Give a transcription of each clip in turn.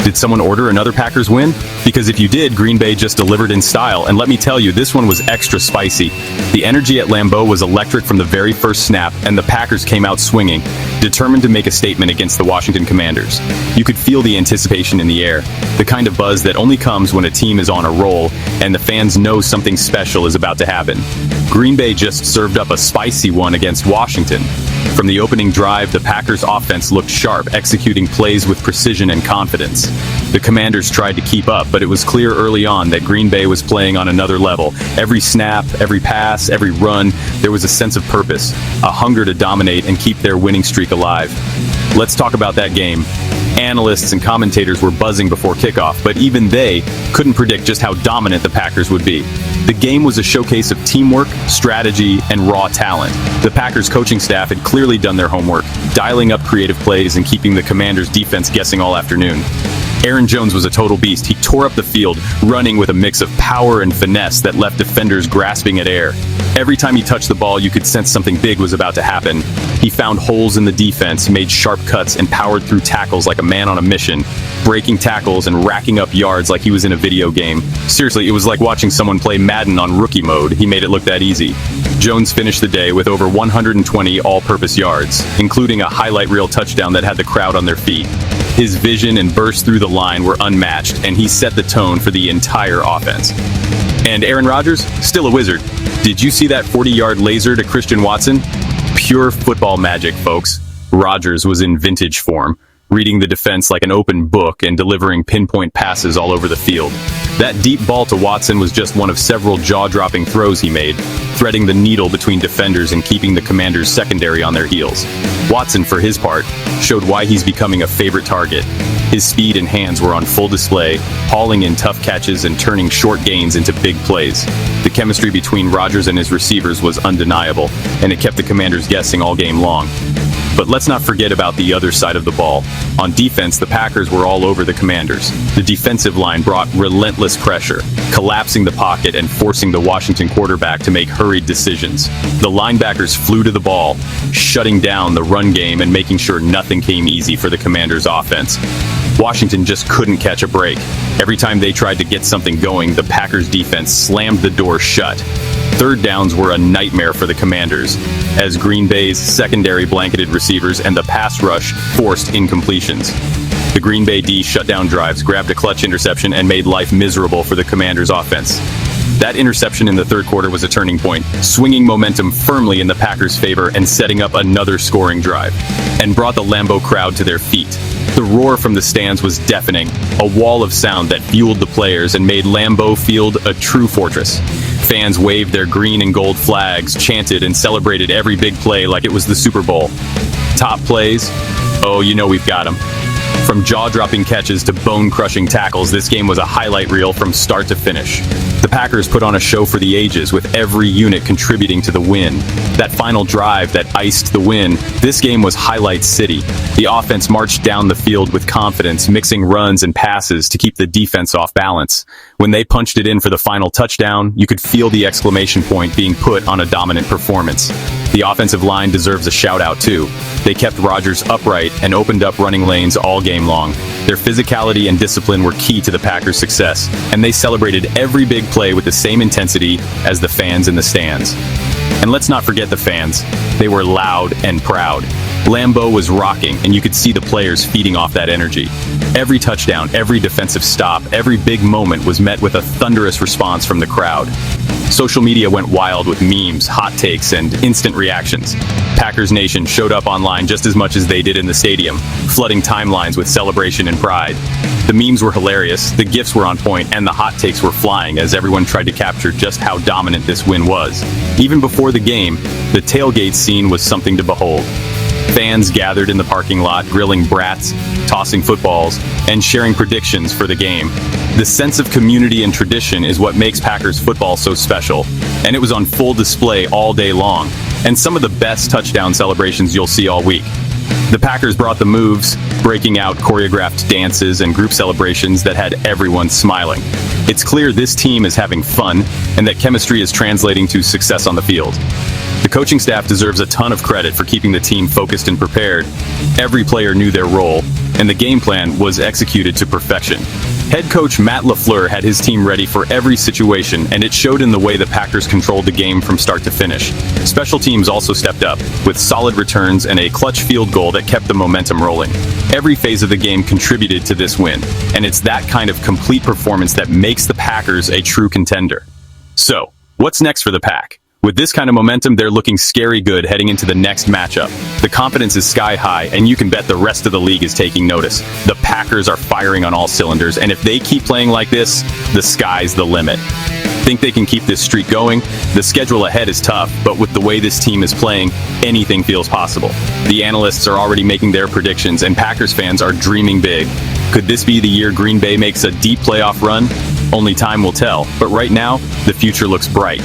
Did someone order another Packers win? Because if you did, Green Bay just delivered in style, and let me tell you, this one was extra spicy. The energy at Lambeau was electric from the very first snap, and the Packers came out swinging, determined to make a statement against the Washington Commanders. You could feel the anticipation in the air, the kind of buzz that only comes when a team is on a roll, and the fans know something special is about to happen. Green Bay just served up a spicy one against Washington. From the opening drive, the Packers' offense looked sharp, executing plays with precision and confidence. The Commanders tried to keep up, but it was clear early on that Green Bay was playing on another level. Every snap, every pass, every run, there was a sense of purpose, a hunger to dominate and keep their winning streak alive. Let's talk about that game. Analysts and commentators were buzzing before kickoff, but even they couldn't predict just how dominant the Packers would be. The game was a showcase of teamwork, strategy, and raw talent. The Packers coaching staff had clearly done their homework, dialing up creative plays and keeping the Commanders' defense guessing all afternoon. Aaron Jones was a total beast. He tore up the field, running with a mix of power and finesse that left defenders grasping at air. Every time he touched the ball, you could sense something big was about to happen. He found holes in the defense, made sharp cuts, and powered through tackles like a man on a mission, breaking tackles and racking up yards like he was in a video game. Seriously, it was like watching someone play Madden on rookie mode. He made it look that easy. Jones finished the day with over 120 all-purpose yards, including a highlight reel touchdown that had the crowd on their feet. His vision and burst through the line were unmatched, and he set the tone for the entire offense. And Aaron Rodgers, still a wizard. Did you see that 40-yard laser to Christian Watson? Pure football magic, folks. Rodgers was in vintage form, reading the defense like an open book and delivering pinpoint passes all over the field. That deep ball to Watson was just one of several jaw-dropping throws he made, threading the needle between defenders and keeping the Commanders' secondary on their heels. Watson, for his part, showed why he's becoming a favorite target. His speed and hands were on full display, hauling in tough catches and turning short gains into big plays. The chemistry between Rodgers and his receivers was undeniable, and it kept the Commanders guessing all game long. But let's not forget about the other side of the ball. On defense, the Packers were all over the Commanders. The defensive line brought relentless pressure, collapsing the pocket and forcing the Washington quarterback to make hurried decisions. The linebackers flew to the ball, shutting down the run game and making sure nothing came easy for the Commanders' offense. Washington just couldn't catch a break. Every time they tried to get something going, the Packers' defense slammed the door shut. Third downs were a nightmare for the Commanders, as Green Bay's secondary blanketed receivers and the pass rush forced incompletions. The Green Bay D shut down drives, grabbed a clutch interception, and made life miserable for the Commanders' offense. That interception in the third quarter was a turning point, swinging momentum firmly in the Packers' favor and setting up another scoring drive, and brought the Lambeau crowd to their feet. The roar from the stands was deafening, a wall of sound that fueled the players and made Lambeau Field a true fortress. Fans waved their green and gold flags, chanted, and celebrated every big play like it was the Super Bowl. Top plays? Oh, you know we've got them. From jaw-dropping catches to bone-crushing tackles, this game was a highlight reel from start to finish. The Packers put on a show for the ages, with every unit contributing to the win. That final drive that iced the win, this game was highlight city. The offense marched down the field with confidence, mixing runs and passes to keep the defense off balance. When they punched it in for the final touchdown, you could feel the exclamation point being put on a dominant performance. The offensive line deserves a shout-out too. They kept Rodgers upright and opened up running lanes all game long. Their physicality and discipline were key to the Packers' success, and they celebrated every big play with the same intensity as the fans in the stands. And let's not forget the fans. They were loud and proud. Lambeau was rocking, and you could see the players feeding off that energy. Every touchdown, every defensive stop, every big moment was met with a thunderous response from the crowd. Social media went wild with memes, hot takes, and instant reactions. Packers Nation showed up online just as much as they did in the stadium, flooding timelines with celebration and pride. The memes were hilarious, the gifs were on point, and the hot takes were flying as everyone tried to capture just how dominant this win was. Even before the game, the tailgate scene was something to behold. Fans gathered in the parking lot, grilling brats, tossing footballs, and sharing predictions for the game. The sense of community and tradition is what makes Packers football so special, and it was on full display all day long, and some of the best touchdown celebrations you'll see all week. The Packers brought the moves, breaking out choreographed dances and group celebrations that had everyone smiling. It's clear this team is having fun, and that chemistry is translating to success on the field. The coaching staff deserves a ton of credit for keeping the team focused and prepared. Every player knew their role, and the game plan was executed to perfection. Head coach Matt LaFleur had his team ready for every situation, and it showed in the way the Packers controlled the game from start to finish. Special teams also stepped up, with solid returns and a clutch field goal that kept the momentum rolling. Every phase of the game contributed to this win, and it's that kind of complete performance that makes the Packers a true contender. So, what's next for the Pack? With this kind of momentum, they're looking scary good heading into the next matchup. The confidence is sky high, and you can bet the rest of the league is taking notice. The Packers are firing on all cylinders, and if they keep playing like this, the sky's the limit. Think they can keep this streak going? The schedule ahead is tough, but with the way this team is playing, anything feels possible. The analysts are already making their predictions, and Packers fans are dreaming big. Could this be the year Green Bay makes a deep playoff run? Only time will tell, but right now, the future looks bright.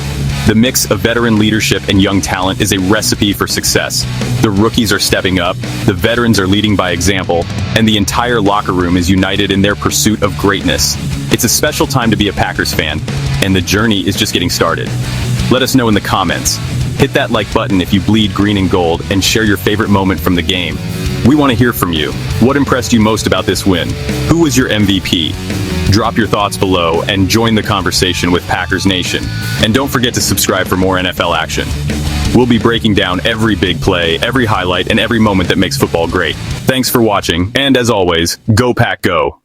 The mix of veteran leadership and young talent is a recipe for success. The rookies are stepping up, the veterans are leading by example, and the entire locker room is united in their pursuit of greatness. It's a special time to be a Packers fan, and the journey is just getting started. Let us know in the comments. Hit that like button if you bleed green and gold, and share your favorite moment from the game. We want to hear from you. What impressed you most about this win? Who was your MVP? Drop your thoughts below and join the conversation with Packers Nation. And don't forget to subscribe for more NFL action. We'll be breaking down every big play, every highlight, and every moment that makes football great. Thanks for watching, and as always, go Pack Go!